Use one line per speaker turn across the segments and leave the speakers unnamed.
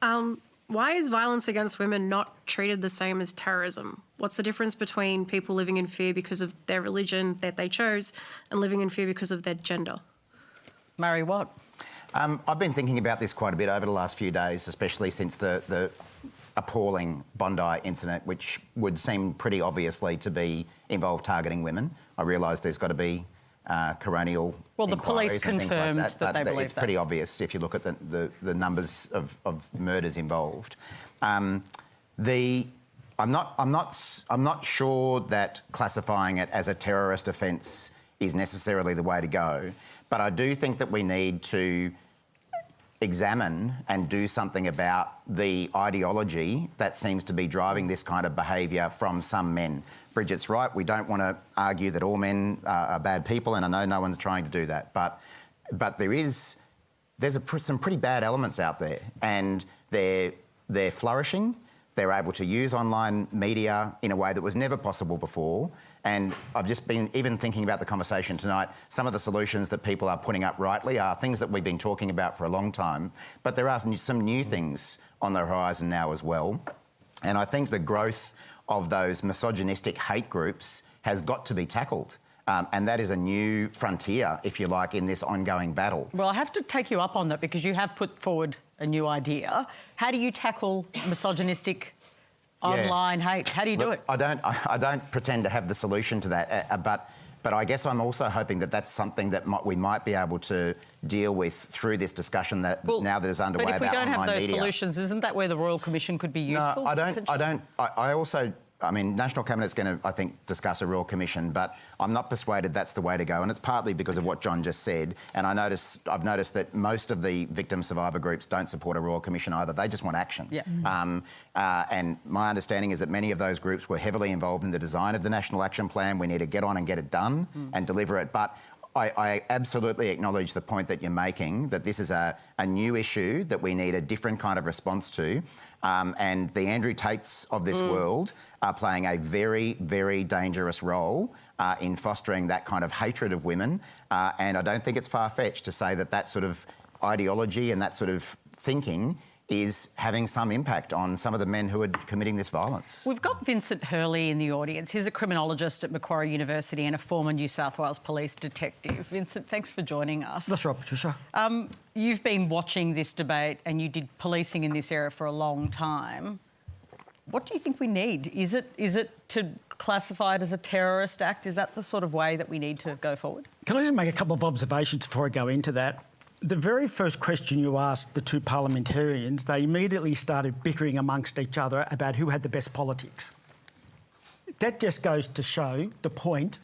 Why is violence against women not treated the same as terrorism? What's the difference between people living in fear because of their religion that they chose and living in fear because of their gender?
Murray Watt.
I've been thinking about this quite a bit over the last few days, especially since the appalling Bondi incident, which would seem pretty obviously to be involved targeting women. I realise there's got to be coronial
the police confirmed
like
that they believe
it's pretty obvious if you look at the numbers of murders involved. I'm not sure that classifying it as a terrorist offence is necessarily the way to go, but I do think that we need to examine and do something about the ideology that seems to be driving this kind of behaviour from some men. Bridget's right, we don't want to argue that all men are bad people, and I know no one's trying to do that, but there's some pretty bad elements out there, and they're flourishing. They're able to use online media in a way that was never possible before. And I've just been even thinking about the conversation tonight. Some of the solutions that people are putting up rightly are things that we've been talking about for a long time, but there are some new things on the horizon now as well. And I think the growth of those misogynistic hate groups has got to be tackled. And that is a new frontier, if you like, in this ongoing battle.
Well, I have to take you up on that because you have put forward a new idea. How do you tackle misogynistic online hate? How do you do it?
I don't pretend to have the solution to that, but I guess I'm also hoping that that's something that we might be able to deal with through this discussion that now that is underway about online media.
But if we don't have those solutions, isn't that where the Royal Commission could be useful?
No, I mean, National Cabinet's going to, I think, discuss a Royal Commission, but I'm not persuaded that's the way to go, and it's partly because of what John just said. And I've noticed that most of the victim survivor groups don't support a Royal Commission either. They just want action.
Yeah.
And my understanding is that many of those groups were heavily involved in the design of the National Action Plan. We need to get on and get it done and deliver it. But I absolutely acknowledge the point that you're making, that this is a new issue that we need a different kind of response to. And the Andrew Tates of this world are playing a very, very dangerous role in fostering that kind of hatred of women. And I don't think it's far-fetched to say that that sort of ideology and that sort of thinking is having some impact on some of the men who are committing this violence.
We've got Vincent Hurley in the audience. He's a criminologist at Macquarie University and a former New South Wales Police detective. Vincent, thanks for joining us.
That's right, Patricia.
You've been watching this debate and you did policing in this area for a long time. What do you think we need? Is it to classify it as a terrorist act? Is that the sort of way that we need to go forward?
Can I just make a couple of observations before I go into that? The very first question you asked the two parliamentarians, they immediately started bickering amongst each other about who had the best politics. That just goes to show the point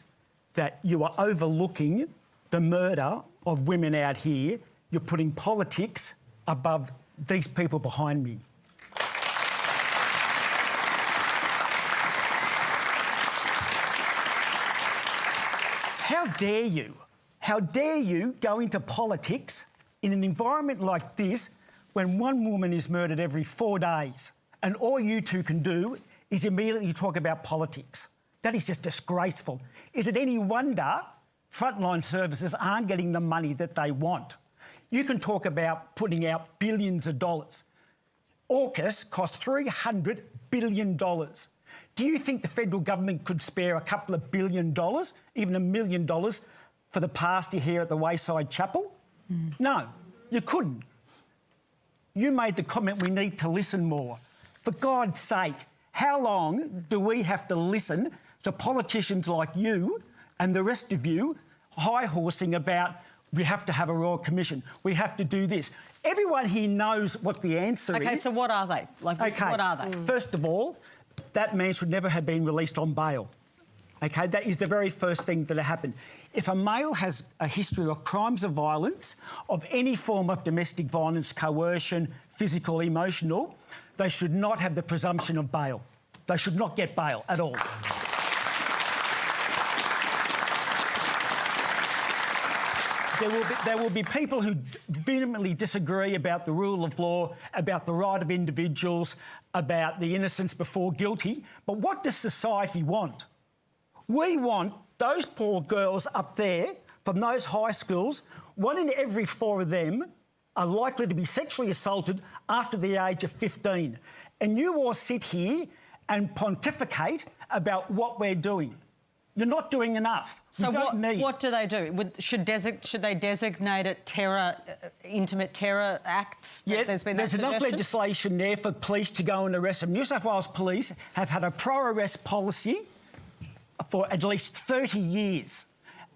that you are overlooking the murder of women out here. You're putting politics above these people behind me. How dare you? How dare you go into politics in an environment like this when one woman is murdered every 4 days and all you two can do is immediately talk about politics? That is just disgraceful. Is it any wonder frontline services aren't getting the money that they want? You can talk about putting out billions of dollars. AUKUS cost $300 billion. Do you think the federal government could spare a couple of $1 billion, even $1 million, for the pastor here at the Wayside Chapel? No, you couldn't. You made the comment we need to listen more. For God's sake, how long do we have to listen to politicians like you and the rest of you high-horsing about we have to have a Royal Commission, we have to do this? Everyone here knows what the answer is.
OK, so what are they? What are they?
First of all, that man should never have been released on bail. OK, that is the very first thing that happened. If a male has a history of crimes of violence, of any form of domestic violence, coercion, physical, emotional, they should not have the presumption of bail. They should not get bail at all. There will be people who vehemently disagree about the rule of law, about the right of individuals, about the innocence before guilty. But what does society want? We want those poor girls up there from those high schools, 1 in every 4 of them are likely to be sexually assaulted after the age of 15. And you all sit here and pontificate about what we're doing. You're not doing enough.
So
what
do they do? Should they designate it intimate terror acts?
Yes, there's enough legislation there for police to go and arrest them. New South Wales Police have had a pro-arrest policy for at least 30 years,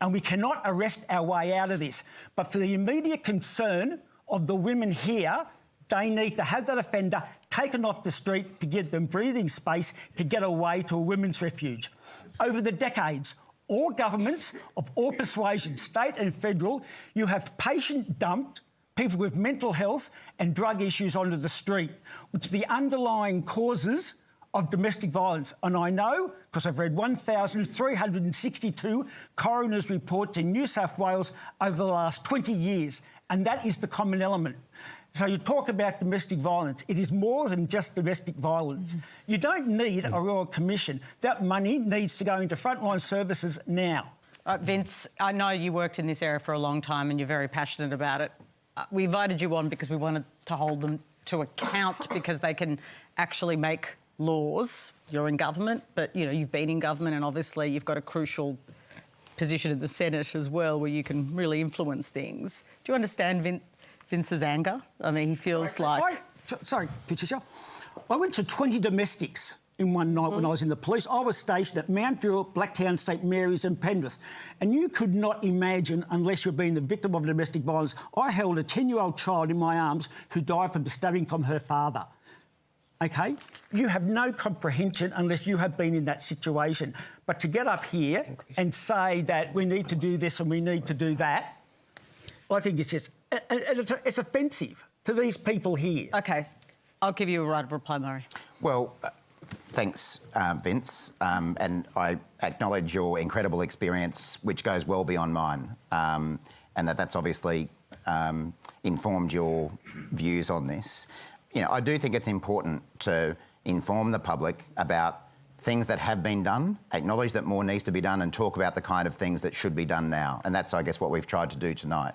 and we cannot arrest our way out of this. But for the immediate concern of the women here, they need to have that offender taken off the street to give them breathing space to get away to a women's refuge. Over the decades, all governments of all persuasions, state and federal, you have patient-dumped people with mental health and drug issues onto the street, which are the underlying causes of domestic violence. And I know, because I've read 1,362 coroner's reports in New South Wales over the last 20 years, and that is the common element. So you talk about domestic violence. It is more than just domestic violence. You don't need a Royal Commission. That money needs to go into frontline services now.
Vince, I know you worked in this area for a long time and you're very passionate about it. We invited you on because we wanted to hold them to account because they can actually make laws. You're in government, but, you know, you've been in government and obviously you've got a crucial position in the Senate as well where you can really influence things. Do you understand Vince's anger? I mean, he feels
Sorry, Patricia. I went to 20 domestics in one night when I was in the police. I was stationed at Mount Druitt, Blacktown, St Mary's and Penrith. And you could not imagine, unless you've been the victim of domestic violence, I held a 10-year-old child in my arms who died from the stabbing from her father. OK? You have no comprehension unless you have been in that situation. But to get up here and say that we need to do this and we need to do that, I think it's just... It's offensive to these people here.
OK. I'll give you a right of reply, Murray.
Well, thanks, Vince. And I acknowledge your incredible experience, which goes well beyond mine, and that's obviously informed your views on this. You know, I do think it's important to inform the public about things that have been done, acknowledge that more needs to be done and talk about the kind of things that should be done now. And that's, I guess, what we've tried to do tonight.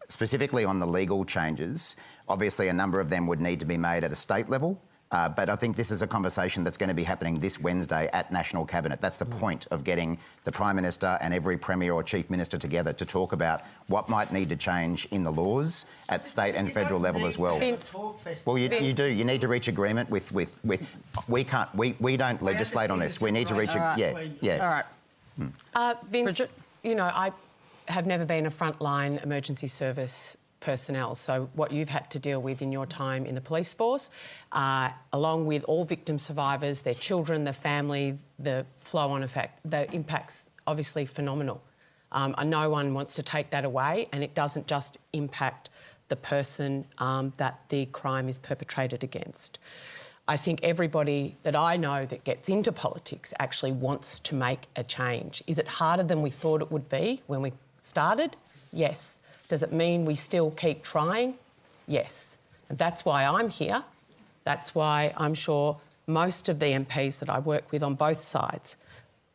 Specifically on the legal changes, obviously a number of them would need to be made at a state level, but I think this is a conversation that's going to be happening this Wednesday at National Cabinet. That's the point of getting the Prime Minister and every Premier or Chief Minister together to talk about what might need to change in the laws at state and federal level as well. Well, you do. You need to reach agreement with we don't legislate on this. We need to reach
All right.
Vince,
Bridget?
you know, I have never been a frontline emergency service personnel, so what you've had to deal with in your time in the police force, along with all victim survivors, their children, their family, the flow-on effect, the impact's obviously phenomenal. No one wants to take that away, and it doesn't just impact the person that the crime is perpetrated against. I think everybody that I know that gets into politics actually wants to make a change. Is it harder than we thought it would be when we started? Yes. Does it mean we still keep trying? Yes. And that's why I'm here. That's why I'm sure most of the MPs that I work with on both sides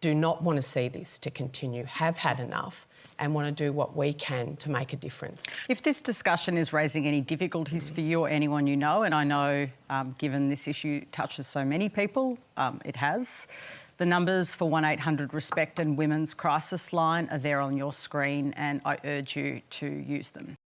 do not want to see this to continue, have had enough, and want to do what we can to make a difference.
If this discussion is raising any difficulties for you or anyone you know, and I know given this issue touches so many people, it has, the numbers for 1800 RESPECT and Women's Crisis Line are there on your screen and I urge you to use them.